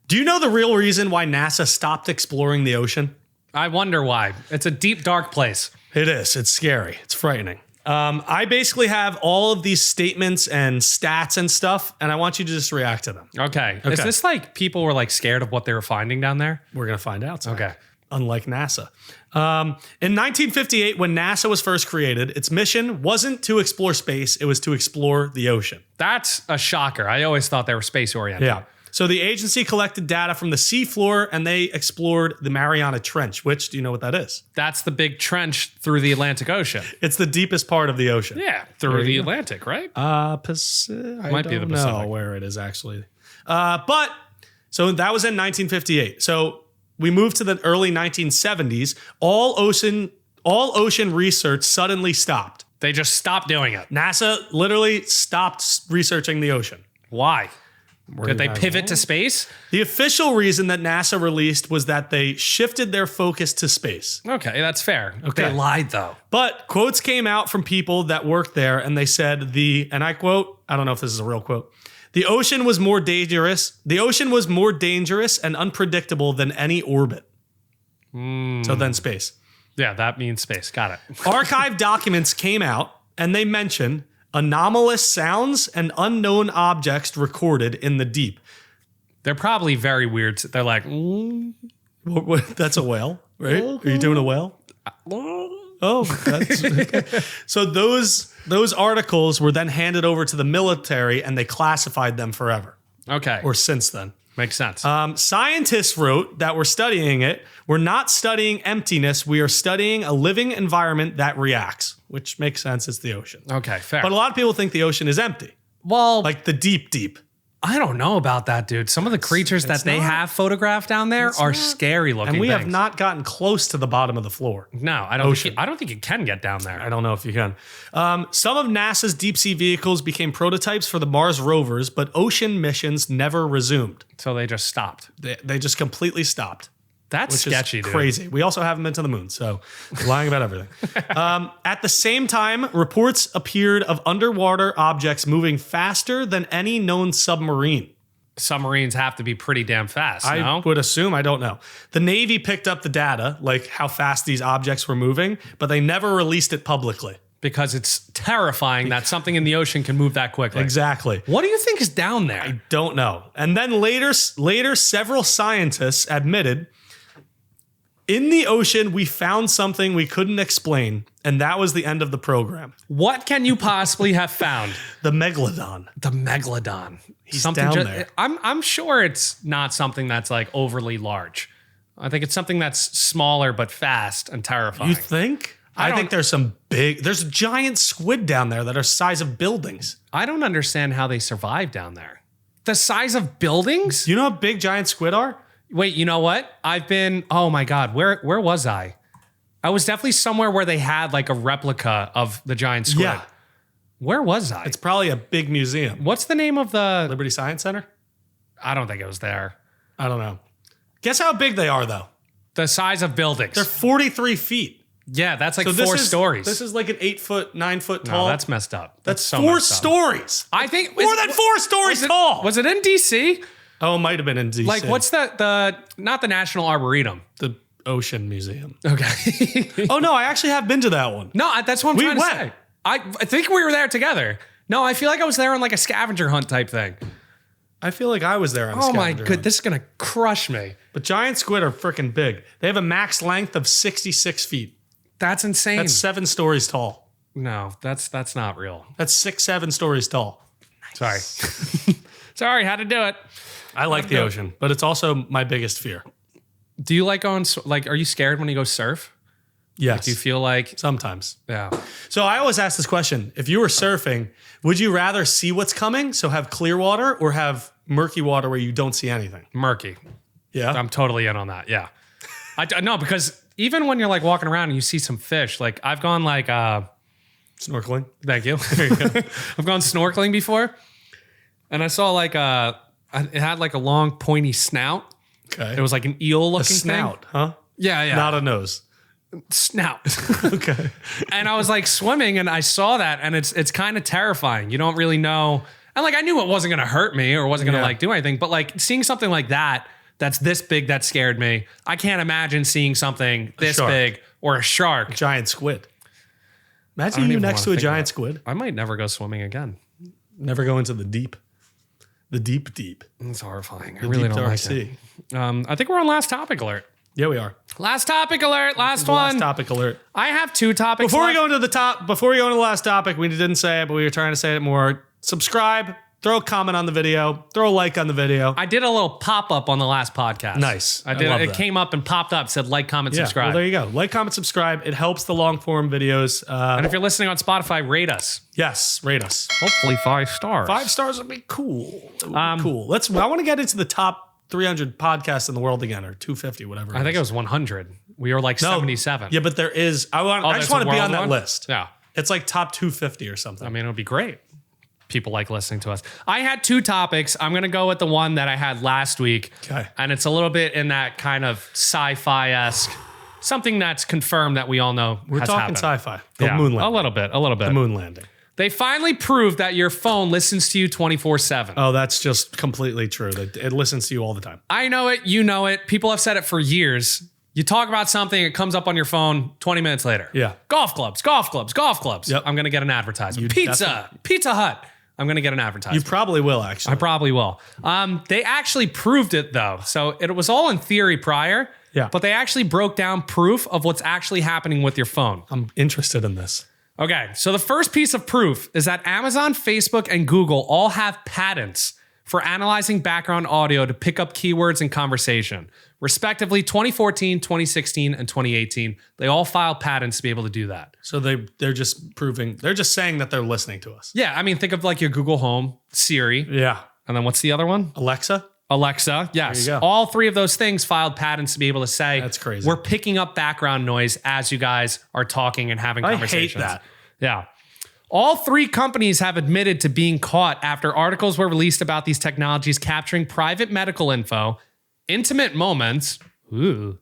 Do you know the real reason why NASA stopped exploring the ocean? I wonder why. It's a deep, dark place. It is. It's scary. It's frightening. I basically have all of these statements and stats and stuff, and I want you to just react to them. Okay. Is this like people were like scared of what they were finding down there? We're going to find out. Okay. Unlike NASA. In 1958, when NASA was first created, its mission wasn't to explore space, it was to explore the ocean. That's a shocker. I always thought they were space oriented. Yeah. So the agency collected data from the seafloor and they explored the Mariana Trench, which, do you know what that is? That's the big trench through the Atlantic Ocean. It's the deepest part of the ocean. Yeah, through the Atlantic, right? I Might be the don't Pacific. know where it is actually. So that was in 1958. So we moved to the early 1970s. All ocean research suddenly stopped. They just stopped doing it. NASA literally stopped researching the ocean. Why? Did they pivot to space? The official reason that NASA released was that they shifted their focus to space. Okay, that's fair. Okay. They lied though. But quotes came out from people that worked there and they said and I quote, I don't know if this is a real quote, the ocean was more dangerous and unpredictable than any orbit. So then space. Yeah, that means space. Got it. Archive documents came out and they mention anomalous sounds and unknown objects recorded in the deep. They're probably very weird. They're like, That's a whale, right? Are you doing a whale? Oh, that's okay. So those articles were then handed over to the military and they classified them forever. Okay. Or since then. Makes sense. Scientists wrote that we're studying it. We're not studying emptiness. We are studying a living environment that reacts, which makes sense. It's the ocean. Okay, fair. But a lot of people think the ocean is empty. Well, Like the deep. I don't know about that, dude. Some of the creatures that they have photographed down there are scary looking. And we have things. not gotten close to the bottom of the floor. No, I don't think you can get down there. I don't know if you can. Some of NASA's deep sea vehicles became prototypes for the Mars rovers, but ocean missions never resumed. So they just stopped. They just completely stopped. That's Which sketchy, is dude. crazy. We also haven't been to the moon, so we're lying about everything. At the same time, reports appeared of underwater objects moving faster than any known submarine. Submarines have to be pretty damn fast, I no? would assume. I don't know. The Navy picked up the data, like how fast these objects were moving, but they never released it publicly. Because it's terrifying that something in the ocean can move that quickly. Exactly. What do you think is down there? I don't know. And then later, several scientists admitted, in the ocean, we found something we couldn't explain, and that was the end of the program. What can you possibly have found? The megalodon. The megalodon. He's down there. I'm sure it's not something that's like overly large. I think it's something that's smaller but fast and terrifying. You think? I think there's there's giant squid down there that are size of buildings. I don't understand how they survive down there. The size of buildings? You know how big giant squid are? Wait, you know what? Oh my God, where was I? I was definitely somewhere where they had like a replica of the giant squid. Yeah. Where was I? It's probably a big museum. What's the name of the... Liberty Science Center? I don't think it was there. I don't know. Guess how big they are, though. The size of buildings. They're 43 feet. Yeah, that's like 4 stories. This is like an 8 foot, 9 foot tall. No, that's messed up. That's so 4 messed up. stories. I think... More than 4 stories tall. Was it in DC? Oh, it might have been in DC. Like, what's the not the National Arboretum? the Ocean Museum? Okay. Oh no, I actually have been to that one. No, that's what I'm trying to went. say. I think we were there together. No, I feel like I was there on like a scavenger hunt type thing. I feel like I was there on a Oh my scavenger god, hunt. this is gonna crush me. But giant squid are freaking big. They have a max length of 66 feet. That's insane. That's 7 stories tall. No, that's not real. That's 7 stories tall. Sorry. Sorry, had to do it. I like the ocean, but it's also my biggest fear. Do you like going, like, are you scared when you go surf? Yes. Do you feel like, Sometimes. yeah. So I always ask this question. If you were surfing, would you rather see what's coming, so have clear water, or have murky water where you don't see anything? Murky. Yeah. I'm totally in on that. Yeah. No, because even when you're like walking around and you see some fish, like I've gone like, Snorkeling. thank you. I've gone snorkeling before and I saw like it had like a long pointy snout. Okay. It was like an eel looking Snout, huh? thing. Yeah. Not a nose. Snout. Okay. And I was like swimming and I saw that and it's kind of terrifying. You don't really know. And like I knew it wasn't going to hurt me or wasn't going to Yeah. like do anything, but like seeing something like that that's this big that scared me. I can't imagine seeing something this shark. big or a shark. Giant squid. I Imagine don't you even next wanna to a think giant about squid. I might never go swimming again. Never go into the deep. The deep, deep. It's horrifying. I The really deep don't dark like sea. it. I think we're on last topic alert. Yeah, we are. Last topic alert. Last one. Last topic alert. I have 2 topics. Before we left. go into the last topic, we didn't say it, but we were trying to say it more. Subscribe, throw a comment on the video, throw a like on the video. I did a little pop up on the last podcast. Nice. I did. love It that. came up and popped up. Said like, comment, subscribe. Well, there you go. Like, comment, subscribe. It helps the long form videos. And if you're listening on Spotify, rate us. Yes, rate us. Hopefully 5 stars. 5 stars would be cool. It would be cool. I want to get into the top 300 podcasts in the world again, or 250, whatever. I think it was 100. We were like 77. Yeah, but there is. I there's just a want to be world on that one? list. Yeah. It's like top 250 or something. I mean, it would be great. People like listening to us. I had 2 topics. I'm going to go with the one that I had last week. Okay. And it's a little bit in that kind of sci-fi-esque, something that's confirmed that we all know We're has talking happened. sci-fi. The Yeah, moon a landing. little bit. The moon landing. They finally proved that your phone listens to you 24/7. Oh, that's just completely true. It listens to you all the time. I know it. You know it. People have said it for years. You talk about something, it comes up on your phone 20 minutes later. Yeah. Golf clubs, golf clubs, golf clubs. Yep. I'm going to get an advertisement. You Pizza, Pizza Hut. I'm going to get an You advertisement. probably will, actually. I probably will. They actually proved it though. So it was all in theory prior. Yeah. But they actually broke down proof of what's actually happening with your phone. I'm interested in this. Okay. So the first piece of proof is that Amazon, Facebook, and Google all have patents for analyzing background audio to pick up keywords in conversation. Respectively, 2014, 2016, and 2018. They all filed patents to be able to do that. So they're just saying that they're listening to us. Yeah. I mean, think of like your Google Home, Siri, Yeah. and then what's the other one? Alexa? Alexa, yes. There you go. All 3 of those things filed patents to be able to say, That's crazy. we're picking up background noise as you guys are talking and having I hate conversations. that. Yeah. All 3 companies have admitted to being caught after articles were released about these technologies capturing private medical info, intimate moments, ooh,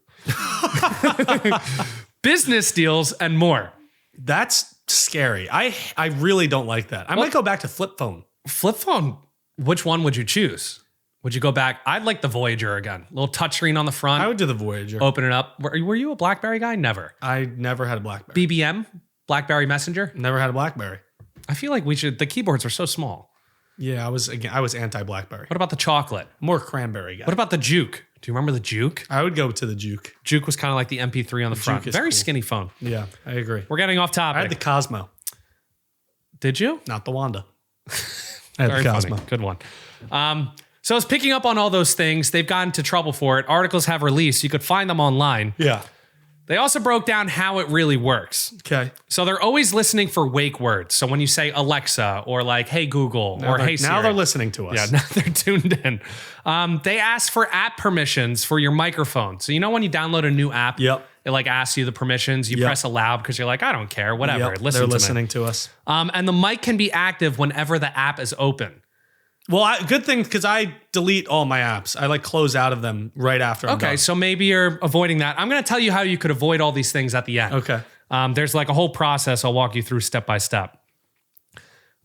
business deals, and more. That's scary. I really don't like that. I might go back to flip phone. Flip phone, which one would you choose? Would you go back? I'd like the Voyager again. Little touchscreen on the front. I would do the Voyager. Open it up. Were you a BlackBerry guy? Never. I never had a BlackBerry. BBM, BlackBerry Messenger. Never had a BlackBerry. I feel like we should. The keyboards are so small. Yeah, I was anti-BlackBerry. What about the chocolate? More cranberry guy. What about the Juke? Do you remember the Juke? I would go to the Juke. Juke was kind of like the MP3 on the front. Juke is Very cool. skinny phone. Yeah, I agree. We're getting off I topic. had the Cosmo, Did you? not the Wanda. I had Very the Cosmo. funny. Good one. So it's picking up on all those things. They've gotten into trouble for it. Articles have released. You could find them online. Yeah. They also broke down how it really works. Okay. So they're always listening for wake words. So when you say Alexa or like, hey, Google or hey, Siri. Now they're listening to us. Yeah, now they're tuned in. They ask for app permissions for your microphone. So you know when you download a new app, Yep. it like asks you the permissions. You Yep. press allow because you're like, I don't care, whatever. Yep, Listen they're to listening me. to us. And the mic can be active whenever the app is open. Well, good thing because I delete all my apps. I like close out of them right after I'm Okay, done. so maybe you're avoiding that. I'm going to tell you how you could avoid all these things at the end. Okay. There's like a whole process I'll walk you through step by step.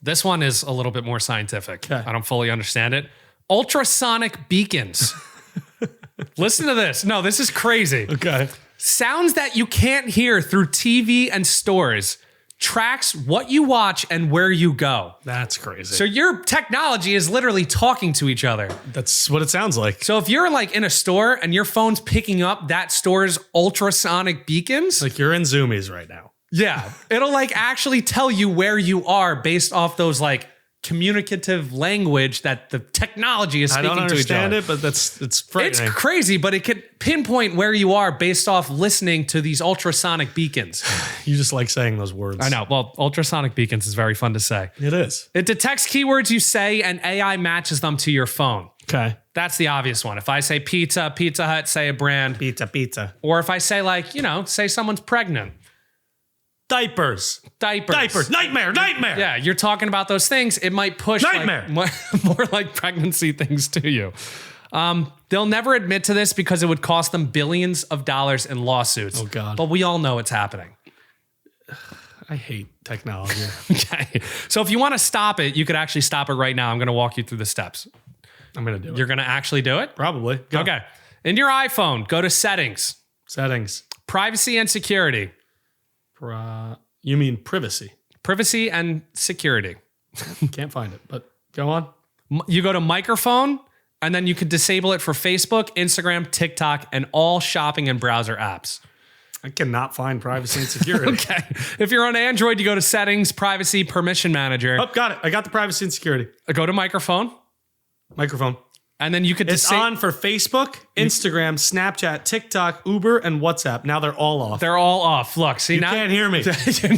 This one is a little bit more scientific. Okay. I don't fully understand it. ultrasonic beacons. Listen to this. No, this is crazy. Okay. Sounds that you can't hear through TV and stores tracks what you watch and where you go. That's crazy. So your technology is literally talking to each other. That's what it sounds like. So if you're like in a store and your phone's picking up that store's ultrasonic beacons, Like you're in Zoomies right now. yeah, it'll like actually tell you where you are based off those like communicative language that the technology is I speaking don't to each other. understand it, but it's frightening. It's crazy, but it could pinpoint where you are based off listening to these ultrasonic beacons. You just like saying those words. I know. Well, ultrasonic beacons is very fun to say. It is. It detects keywords you say and AI matches them to your phone. Okay. That's the obvious one. If I say pizza, Pizza Hut, say a brand. Pizza. Or if I say like, say someone's pregnant. Diapers. Nightmare. Yeah, you're talking about those things. It might push Nightmare. Like, more like pregnancy things to you. They'll never admit to this because it would cost them billions of dollars in lawsuits. Oh, God. But we all know it's happening. I hate technology. Okay. So if you want to stop it, you could actually stop it right now. I'm going to walk you through the steps. I'm going to do it. You're going to actually do it? Probably. Go. Okay. In your iPhone, go to settings, Settings. privacy and security. You mean privacy? Privacy and security. Can't find it, but go on. You go to microphone, and then you could disable it for Facebook, Instagram, TikTok, and all shopping and browser apps. I cannot find privacy and security. Okay. If you're on Android, you go to settings, privacy, permission manager. Oh, got it. I got the privacy and security. Go to microphone, Microphone. and then you could It's on for Facebook, Instagram, Snapchat, TikTok, Uber, and WhatsApp. Now they're all off. They're all off. Look, see, You now can't hear me.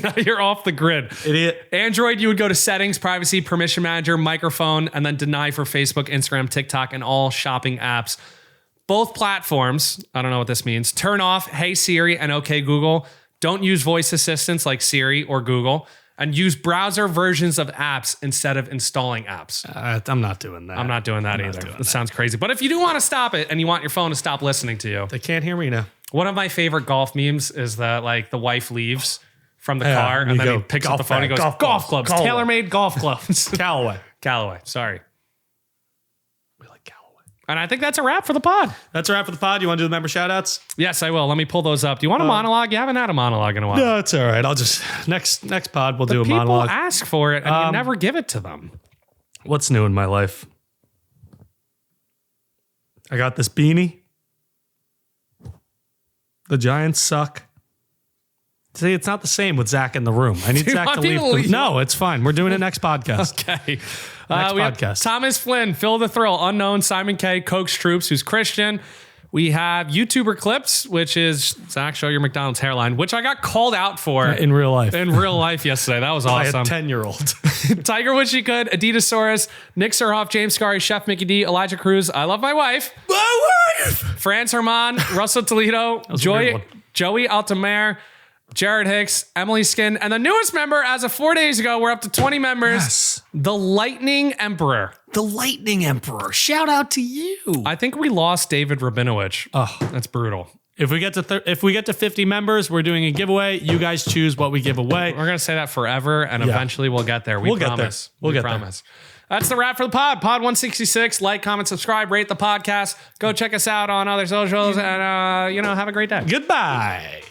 now you're off the grid. Idiot. Android, you would go to settings, privacy, permission manager, microphone, and then deny for Facebook, Instagram, TikTok, and all shopping apps. Both platforms, I don't know what this means, turn off Hey Siri and OK Google. Don't use voice assistants like Siri or Google, and use browser versions of apps instead of installing apps. I'm not doing that. I'm not doing that either. That sounds crazy. But if you do want to stop it and you want your phone to stop listening to you, They can't hear me now. one of my favorite golf memes is that like the wife leaves from the Yeah, car and and you then go, he picks up golf the phone and bag, goes, golf clubs, Callaway. tailor-made golf clubs. Callaway. Sorry. We like Callaway. And I think that's a wrap for the pod. That's a wrap for the pod. You want to do the member shout outs? Yes, I will. Let me pull those up. Do you want a monologue? You haven't had a monologue in a while. No, it's all right. I'll just next pod we'll do a People monologue. ask for it and you never give it to them. What's new in my life? I got this beanie. The Giants suck. See, it's not the same with Zach in the room. I need Do you Zach want to me leave. to leave? No, it's fine. We're doing it next podcast. Okay. Next We have podcast. Thomas Flynn, Phil the Thrill, Unknown, Simon K, Coach Troops, who's Christian. We have YouTuber Clips, which is Zach, show your McDonald's hairline, which I got called out for In real life. in real life yesterday. That was I had awesome. 10-year-old. Tiger Wish He Could, Adidassaurus, Nick Surhoff, James Scary, Chef Mickey D, Elijah Cruz, I Love My Wife, Franz Herman, Russell Toledo, was a weird one. Joey Altamare, Jared Hicks, Emily Skin, and the newest member as of 4 days ago, we're up to 20 members, Yes. the Lightning Emperor. The Lightning Emperor. Shout out to you. I think we lost David Rabinowitz. Oh, That's brutal. if we get to 50 members, we're doing a giveaway. You guys choose what we give away. We're going to say that forever, and Yeah. eventually we'll get there. We We'll get there. promise. We'll We get there. promise. That's the wrap for the pod. Pod 166. Like, comment, subscribe, rate the podcast. Go check us out on other socials, and have a great day. Goodbye.